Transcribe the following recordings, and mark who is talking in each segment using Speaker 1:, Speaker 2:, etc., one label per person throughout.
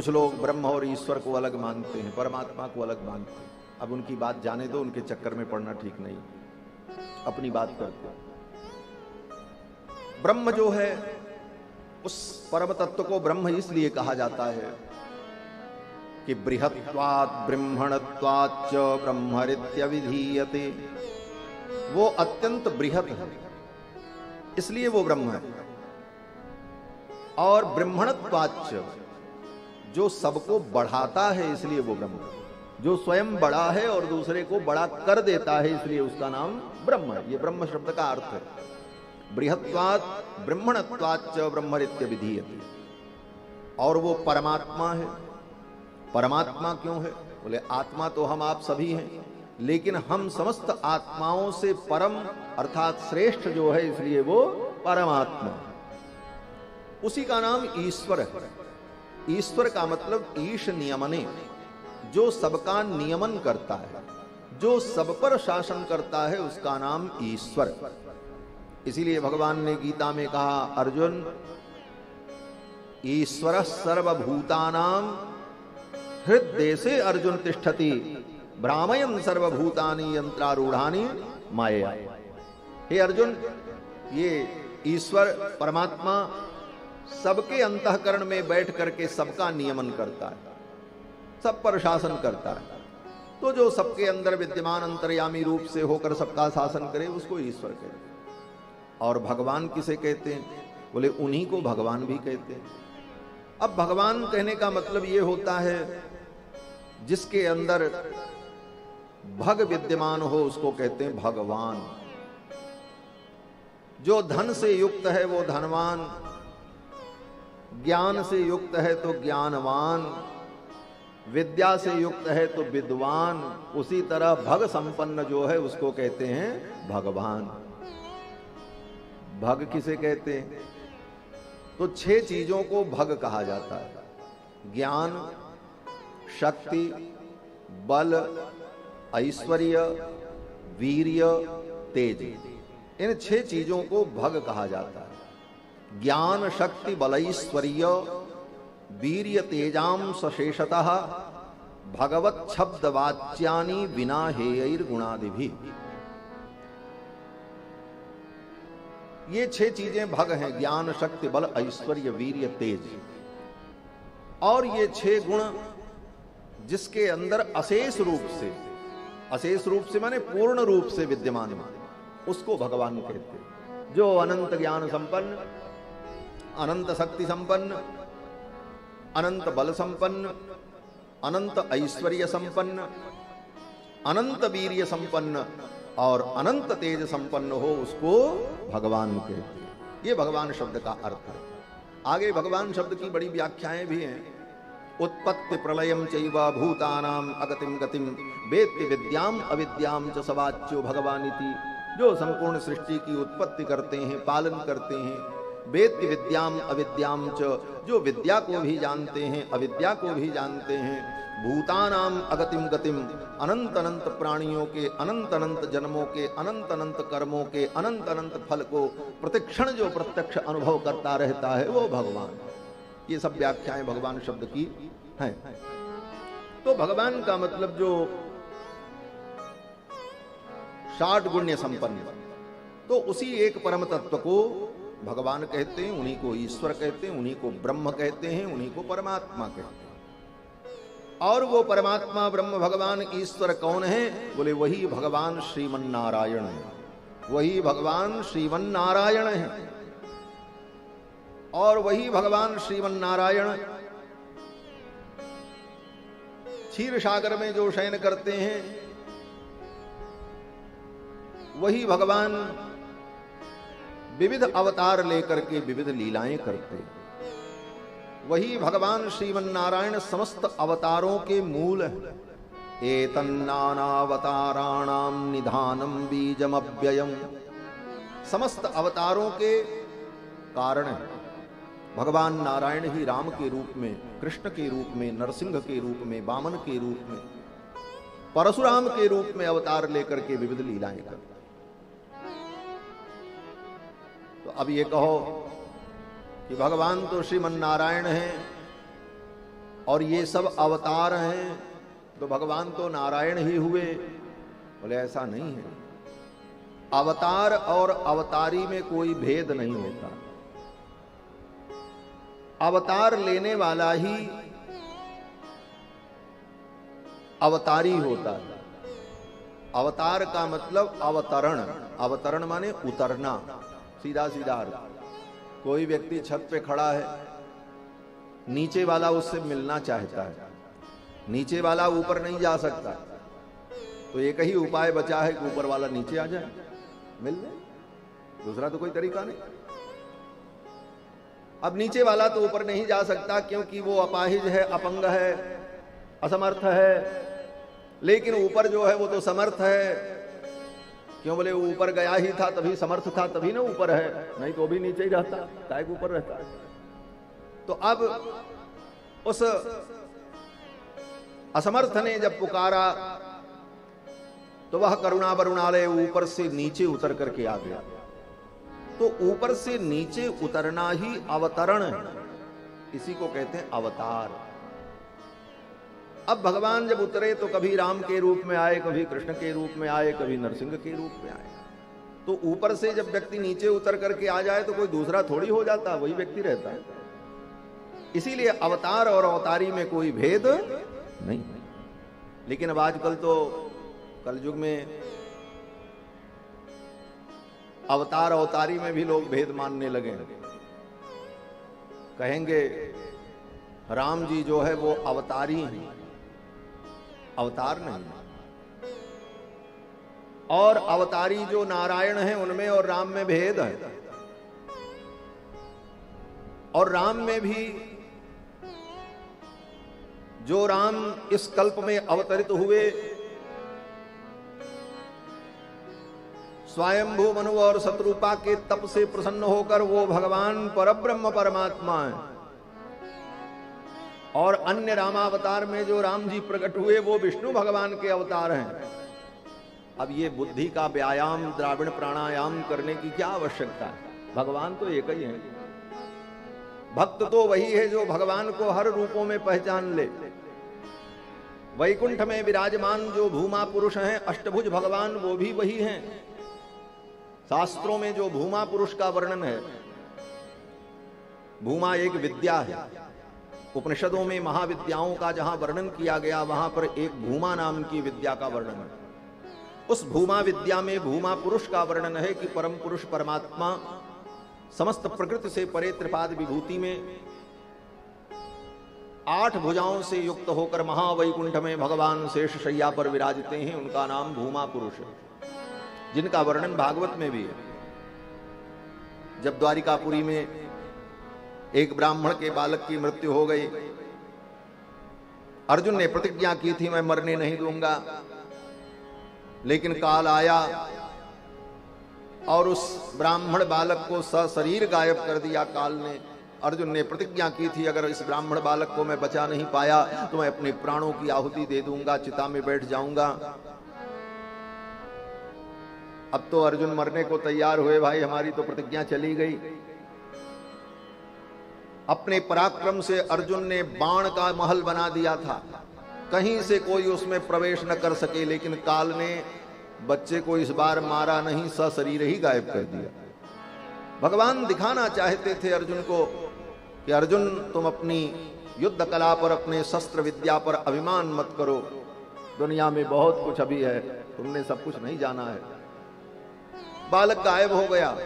Speaker 1: कुछ लोग ब्रह्म और ईश्वर को अलग मानते हैं, परमात्मा को अलग मानते हैं। अब उनकी बात जाने दो, उनके चक्कर में पड़ना ठीक नहीं, अपनी बात करते हैं। ब्रह्म जो है, उस परम तत्व को ब्रह्म इसलिए कहा जाता है कि बृहत्वात् ब्रह्मणत्वाच्च ब्रह्मरित्यविधीयते। वो अत्यंत बृहत है, इसलिए वो ब्रह्म है। और ब्रह्मणत्वाच्च, जो सबको बढ़ाता है, इसलिए वो ब्रह्म है। जो स्वयं बड़ा है और दूसरे को बड़ा कर देता है, इसलिए उसका नाम ब्रह्म है। ये ब्रह्म शब्द का अर्थ है। बृहत्वात् ब्रह्मणत्वाच्च ब्रह्मरित्यविधीयते। और वो परमात्मा है। परमात्मा क्यों है? बोले आत्मा तो हम आप सभी हैं, लेकिन हम समस्त आत्माओं से परम अर्थात श्रेष्ठ जो है, इसलिए वो परमात्मा। उसी का नाम ईश्वर है। ईश्वर का मतलब ईश नियमने, जो सबका नियमन करता है, जो सब पर शासन करता है, उसका नाम ईश्वर। इसीलिए भगवान ने गीता में कहा, अर्जुन ईश्वर सर्वभूतानां हृदय से अर्जुन तिष्ठति भ्रामयन् सर्वभूतानि यंत्रारूढ़ानि माया। हे अर्जुन, ये ईश्वर परमात्मा सबके अंतःकरण में बैठ करके सबका नियमन करता है, सब पर शासन करता है। तो जो सबके अंदर विद्यमान अंतर्यामी रूप से होकर सबका शासन करे, उसको ईश्वर कहते हैं। और भगवान किसे कहते हैं? बोले उन्हीं को भगवान भी कहते हैं। अब भगवान कहने का मतलब ये होता है, जिसके अंदर भग विद्यमान हो, उसको कहते हैं भगवान। जो धन से युक्त है वो धनवान, ज्ञान से युक्त है तो ज्ञानवान, विद्या से युक्त है तो विद्वान। उसी तरह भग संपन्न जो है, उसको कहते हैं भगवान। भग किसे कहते हैं? तो 6 चीजों को भग कहा जाता है। ज्ञान, शक्ति, बल, ऐश्वर्य, वीर्य, तेज। इन 6 चीजों को भग कहा जाता है। ज्ञान, शक्ति, बल, ऐश्वर्य, वीर्य, तेजाम सशेषतः भगवत शब्द वाच्यानि विना हेयर गुणादिभि। ये 6 चीजें भग हैं, ज्ञान, शक्ति, बल, ऐश्वर्य, वीर्य, तेज। और ये 6 गुण जिसके अंदर अशेष रूप से माने पूर्ण रूप से विद्यमान है, उसको भगवान कहते हैं। जो अनंत ज्ञान संपन्न, अनंत शक्ति संपन्न, अनंत बल संपन्न, अनंत ऐश्वर्य संपन्न, अनंत वीर्य संपन्न और अनंत तेज संपन्न हो, उसको भगवान कहते हैं। ये भगवान शब्द का अर्थ है। आगे भगवान शब्द की बड़ी व्याख्याएं भी हैं। उत्पत्ति प्रलयम चैव भूतानाम अगतिम गतिम वेत्ति विद्याम अविद्याम च सवाच्यो भगवानिति। जो संपूर्ण सृष्टि की उत्पत्ति करते हैं, पालन करते हैं, वेत्ति विद्याम अविद्याम च, जो विद्या को भी जानते हैं, अविद्या को भी जानते हैं। भूतानाम अगतिम गतिम, अनंत अनंत प्राणियों के, अनंत अनंत जन्मों के, अनंत अनंत कर्मों के, अनंत अनंत फल को प्रतिक्षण जो प्रत्यक्ष अनुभव करता रहता है, वो भगवान। ये सब व्याख्याएं भगवान शब्द की हैं। तो भगवान का मतलब जो 60 गुण्य संपन्न, तो उसी एक परम तत्व को भगवान कहते हैं, उन्हीं को ईश्वर कहते हैं, उन्हीं को ब्रह्म कहते हैं, उन्हीं को परमात्मा कहते हैं। और वो परमात्मा, ब्रह्म, भगवान, ईश्वर कौन है? बोले वही भगवान श्रीमन नारायण है। वही भगवान श्रीमन नारायण है। और वही भगवान श्रीमन नारायण क्षीर सागर में जो शयन करते हैं, वही भगवान विविध अवतार लेकर के विविध लीलाएं करते हैं। वही भगवान श्रीमन नारायण समस्त अवतारों के मूल है। एतन्नानावताराणाम निधानम बीजमव्ययम। समस्त अवतारों के कारण है। भगवान नारायण ही राम के रूप में, कृष्ण के रूप में, नरसिंह के रूप में, वामन के रूप में, परशुराम के रूप में अवतार लेकर के विविध लीलाएं करते। तो अब ये कहो कि भगवान तो श्रीमन नारायण हैं, और ये सब अवतार हैं, तो भगवान तो नारायण ही हुए। बोले ऐसा नहीं है, अवतार और अवतारी में कोई भेद नहीं होता। अवतार लेने वाला ही अवतारी होता है। अवतार का मतलब अवतरण, अवतरण माने उतरना, सीधा सीधा अर्थ। कोई व्यक्ति छत पे खड़ा है, नीचे वाला उससे मिलना चाहता है, नीचे वाला ऊपर नहीं जा सकता, तो एक ही उपाय बचा है कि ऊपर वाला नीचे आ जाए, मिल ले, दूसरा तो कोई तरीका नहीं। अब नीचे वाला तो ऊपर नहीं जा सकता क्योंकि वो अपाहिज है, अपंग है, असमर्थ है, लेकिन ऊपर जो है वो तो समर्थ है। क्यों? बोले ऊपर गया ही था तभी समर्थ था, तभी ना ऊपर है, नहीं तो भी नीचे ही रहता, काहे को ऊपर रहता। तो अब उस असमर्थ ने जब पुकारा तो वह करुणा वरुणालय ऊपर से नीचे उतर करके आ गया। तो ऊपर से नीचे उतरना ही अवतरण है, इसी को कहते हैं अवतार। अब भगवान जब उतरे तो कभी राम के रूप में आए, कभी कृष्ण के रूप में आए, कभी नरसिंह के रूप में आए। तो ऊपर से जब व्यक्ति नीचे उतर करके आ जाए तो कोई दूसरा थोड़ी हो जाता, वही व्यक्ति रहता है। इसीलिए अवतार और अवतारी में कोई भेद नहीं। लेकिन अब आजकल तो कलयुग में अवतार अवतारी में भी लोग भेद मानने लगे। कहेंगे राम जी जो है वो अवतारी हैं, अवतार नहीं। और अवतारी जो नारायण हैं उनमें और राम में भेद है। और राम में भी जो राम इस कल्प में अवतरित हुए, स्वयंभू मनु और शत्रुपा के तप से प्रसन्न होकर वो भगवान परब्रह्म परमात्मा है। और अन्य रामावतार में जो राम जी प्रकट हुए वो विष्णु भगवान के अवतार हैं। अब ये बुद्धि का व्यायाम, द्राविड़ प्राणायाम करने की क्या आवश्यकता है? भगवान तो एक ही है। भक्त तो वही है जो भगवान को हर रूपों में पहचान ले। वैकुंठ में विराजमान जो भूमा पुरुष हैं, अष्टभुज भगवान, वो भी वही हैं। शास्त्रों में जो भूमा पुरुष का वर्णन है, भूमा एक विद्या है। उपनिषदों में महाविद्याओं का जहां वर्णन किया गया वहां पर एक भूमा नाम की विद्या का वर्णन है। उस भूमा विद्या में भूमा पुरुष का वर्णन है कि परम पुरुष परमात्मा समस्त प्रकृति से परे त्रिपाद विभूति में 8 भुजाओं से युक्त होकर महावैकुंठ में भगवान शेष शैया पर विराजते हैं। उनका नाम भूमा पुरुष है, जिनका वर्णन भागवत में भी है। जब द्वारिकापुरी में एक ब्राह्मण के बालक की मृत्यु हो गई, अर्जुन ने प्रतिज्ञा की थी मैं मरने नहीं दूंगा, लेकिन काल आया और उस ब्राह्मण बालक को सशरीर गायब कर दिया काल ने। अर्जुन ने प्रतिज्ञा की थी अगर इस ब्राह्मण बालक को मैं बचा नहीं पाया तो मैं अपने प्राणों की आहुति दे दूंगा, चिता में बैठ जाऊंगा। अब तो अर्जुन मरने को तैयार हुए, भाई हमारी तो प्रतिज्ञा चली गई। अपने पराक्रम से अर्जुन ने बाण का महल बना दिया था, कहीं से कोई उसमें प्रवेश न कर सके, लेकिन काल ने बच्चे को इस बार मारा नहीं, सशरीर ही गायब कर दिया। भगवान दिखाना चाहते थे अर्जुन को कि अर्जुन तुम अपनी युद्ध कला पर, अपने शस्त्र विद्या पर अभिमान मत करो, दुनिया में बहुत कुछ अभी है, तुमने सब कुछ नहीं जाना है। बालक गायब हो गया।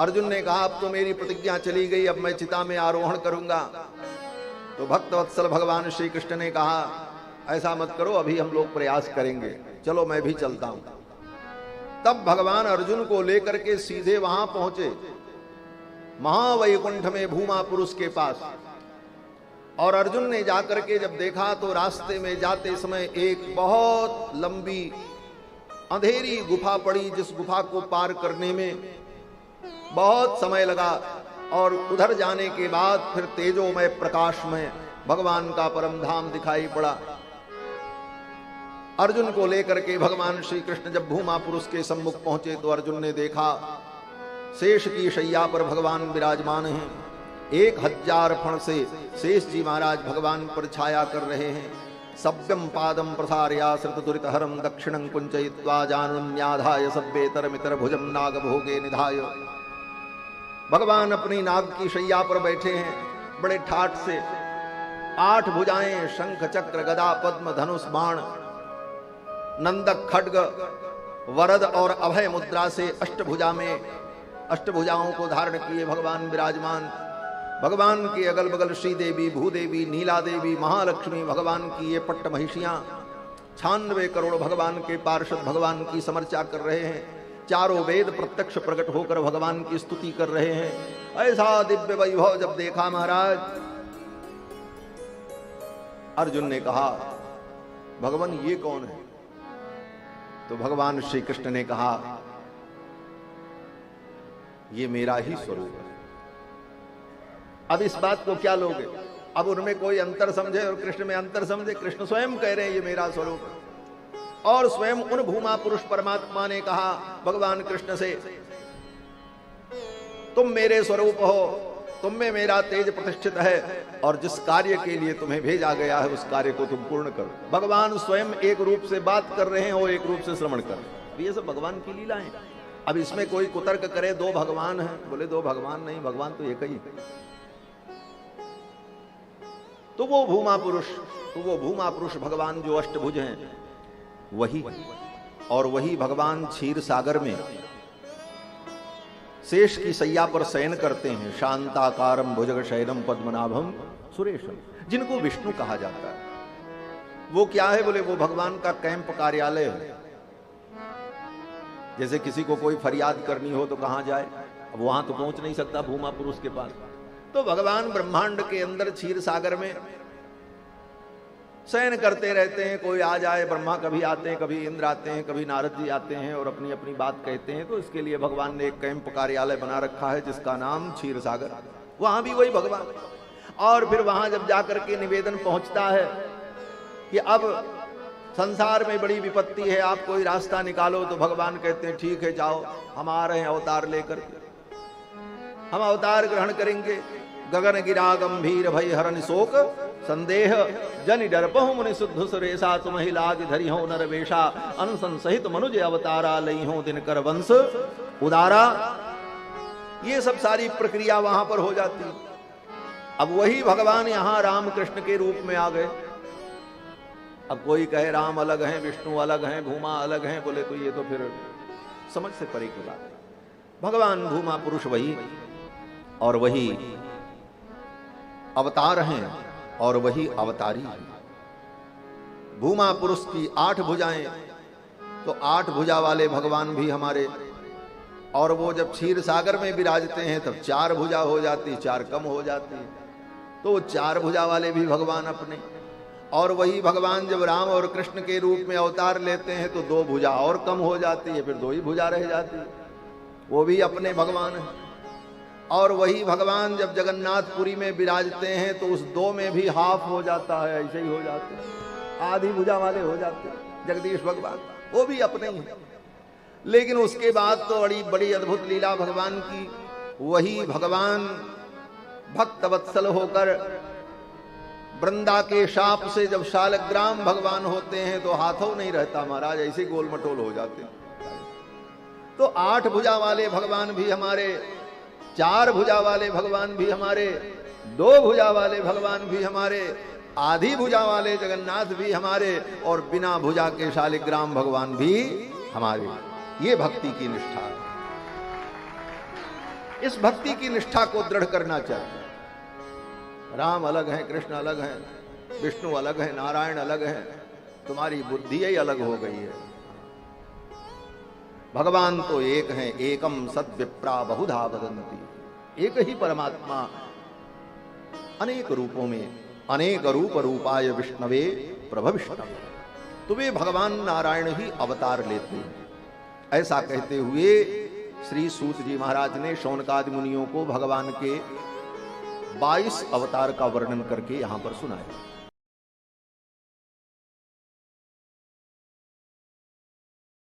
Speaker 1: अर्जुन ने कहा अब तो मेरी प्रतिज्ञा चली गई, अब मैं चिता में आरोहण करूंगा। तो भक्त वत्सल भगवान श्री कृष्ण ने कहा ऐसा मत करो, अभी हम लोग प्रयास करेंगे, चलो मैं भी चलता हूं। तब भगवान अर्जुन को लेकर के सीधे वहां पहुंचे, महावैकुंठ में भूमा पुरुष के पास। और अर्जुन ने जाकर के जब देखा तो रास्ते में जाते समय एक बहुत लंबी अंधेरी गुफा पड़ी, जिस गुफा को पार करने में बहुत समय लगा। और उधर जाने के बाद फिर तेजोमय प्रकाश में भगवान का परम धाम दिखाई पड़ा। अर्जुन को लेकर के भगवान श्री कृष्ण जब भूमा पुरुष के सम्मुख पहुंचे तो अर्जुन ने देखा शेष की शैया पर भगवान विराजमान हैं। 1000 फण से शेष जी महाराज भगवान पर छाया कर रहे हैं। सभ्यम पादम प्रसार्या श्रुत दुरित हरम दक्षिणं कुंचयित्वा जानुन्याधाय सभ्येतरमितर भुजम नाग भोगे निधाय। भगवान अपनी नाग की शैया पर बैठे हैं, बड़े ठाठ से 8 भुजाएं, शंख चक्र गदा पद्म धनुष बाण नंदक खड्ग वरद और अभय मुद्रा से अष्टभुजा में अष्टभुजाओं को धारण किए भगवान विराजमान। भगवान के अगल बगल श्री देवी, भूदेवी, नीला देवी, महालक्ष्मी, भगवान की ये पट्ट महिषियां 96 करोड़ भगवान के पार्षद भगवान की समर्चा कर रहे हैं। चारों वेद प्रत्यक्ष प्रकट होकर भगवान की स्तुति कर रहे हैं। ऐसा दिव्य वैभव जब देखा महाराज, अर्जुन ने कहा भगवान ये कौन है? तो भगवान श्री कृष्ण ने कहा ये मेरा ही स्वरूप है। अब इस बात को क्या लोगे? अब उनमें कोई अंतर समझे और कृष्ण में अंतर समझे? कृष्ण स्वयं कह रहे हैं ये मेरा स्वरूप है। और स्वयं उन भूमा पुरुष परमात्मा ने कहा भगवान कृष्ण से, तुम मेरे स्वरूप हो, तुम में मेरा तेज प्रतिष्ठित है और जिस कार्य के लिए तुम्हें भेजा गया है उस कार्य को तुम पूर्ण करो। भगवान स्वयं एक रूप से बात कर रहे हैं और एक रूप से श्रवण कर रहे हैं। ये सब भगवान की लीला है। अब इसमें कोई कुतर्क करे 2 भगवान हैं, बोले 2 भगवान नहीं, भगवान तो एक ही है। तो वो भूमा पुरुष भगवान जो अष्टभुज हैं वही, और वही भगवान क्षीर सागर में शेष की सैया पर शयन करते हैं। शांताकारम भुजग शयनम पद्मनाभम सुरेशम, जिनको विष्णु कहा जाता है। वो क्या है? बोले वो भगवान का कैंप कार्यालय है। जैसे किसी को कोई फरियाद करनी हो तो कहां जाए? अब वहां तो पहुंच नहीं सकता भूमा पुरुष के पास। तो भगवान ब्रह्मांड के अंदर क्षीर सागर में शयन करते रहते हैं। कोई आ जाए, ब्रह्मा कभी आते हैं, कभी इंद्र आते हैं, कभी नारद जी आते हैं और अपनी अपनी बात कहते हैं। तो इसके लिए भगवान ने एक कैंप कार्यालय बना रखा है जिसका नाम क्षीर सागर। वहां भी वही भगवान। और फिर वहां जब जाकर के निवेदन पहुंचता है कि अब संसार में बड़ी विपत्ति है, आप कोई रास्ता निकालो, तो भगवान कहते हैं ठीक है जाओ, हम आ रहे हैं अवतार लेकर, हम अवतार ग्रहण करेंगे। गगन गिरा गंभीर भय हरण शोक संदेह जन डरपहु मुनि शुद्ध सुरेशा, तुम ही लाज धरि हो नर वेशा, अनसन सहित मनुज अवतारा लई हो दिनकर वंश उदारा। ये सब सारी प्रक्रिया वहां पर हो जाती है। अब वही भगवान यहां राम कृष्ण के रूप में आ गए। अब कोई कहे राम अलग हैं, विष्णु अलग हैं, भूमा अलग हैं, बोले तो ये तो फिर समझ से परे की बात है। भगवान भूमा पुरुष वही और वही अवतार हैं और वही अवतारी हैं। भूमा पुरुष की 8 भुजाएं, तो 8 भुजा वाले भगवान भी हमारे। और वो जब क्षीर सागर में विराजते हैं तब 4 भुजा हो जाती, 4 कम हो जाती, तो 4 भुजा वाले भी भगवान अपने। और वही भगवान जब राम और कृष्ण के रूप में अवतार लेते हैं तो 2 भुजा और कम हो जाती है, फिर 2 ही भुजा रह जाती है, वो भी अपने भगवान हैं। और वही भगवान जब जगन्नाथपुरी में विराजते हैं तो उस 2 में भी हाफ हो जाता है, ऐसे ही हो जाते हैं, आधी भुजा वाले हो जाते हैं जगदीश भगवान, वो भी अपने ही हैं। लेकिन उसके बाद तो बड़ी बड़ी अद्भुत लीला भगवान की। वही भगवान भक्त वत्सल होकर वृंदा के शाप से जब शालग्राम भगवान होते हैं तो हाथों नहीं रहता महाराज, ऐसे गोल मटोल हो जाते हैं। तो 8 भुजा वाले भगवान भी हमारे, 4 भुजा वाले भगवान भी हमारे, 2 भुजा वाले भगवान भी हमारे, आधी भुजा वाले जगन्नाथ भी हमारे, और बिना भुजा के शालिग्राम भगवान भी हमारे। ये भक्ति की निष्ठा है। इस भक्ति की निष्ठा को दृढ़ करना चाहिए। राम अलग हैं, कृष्ण अलग हैं, विष्णु अलग हैं, नारायण अलग हैं, तुम्हारी बुद्धि ही अलग हो गई है। भगवान तो एक हैं, एकम सद विप्रा बहुधा वदन्ति। एक ही परमात्मा अनेक रूपों में, अनेक रूप रूपाय विष्णवे प्रभविष्णवे। तो वे भगवान नारायण ही अवतार लेते हैं। ऐसा कहते हुए श्री सूत जी महाराज ने शौनकादि मुनियों को भगवान के 22 अवतार का वर्णन करके यहां पर सुनाया।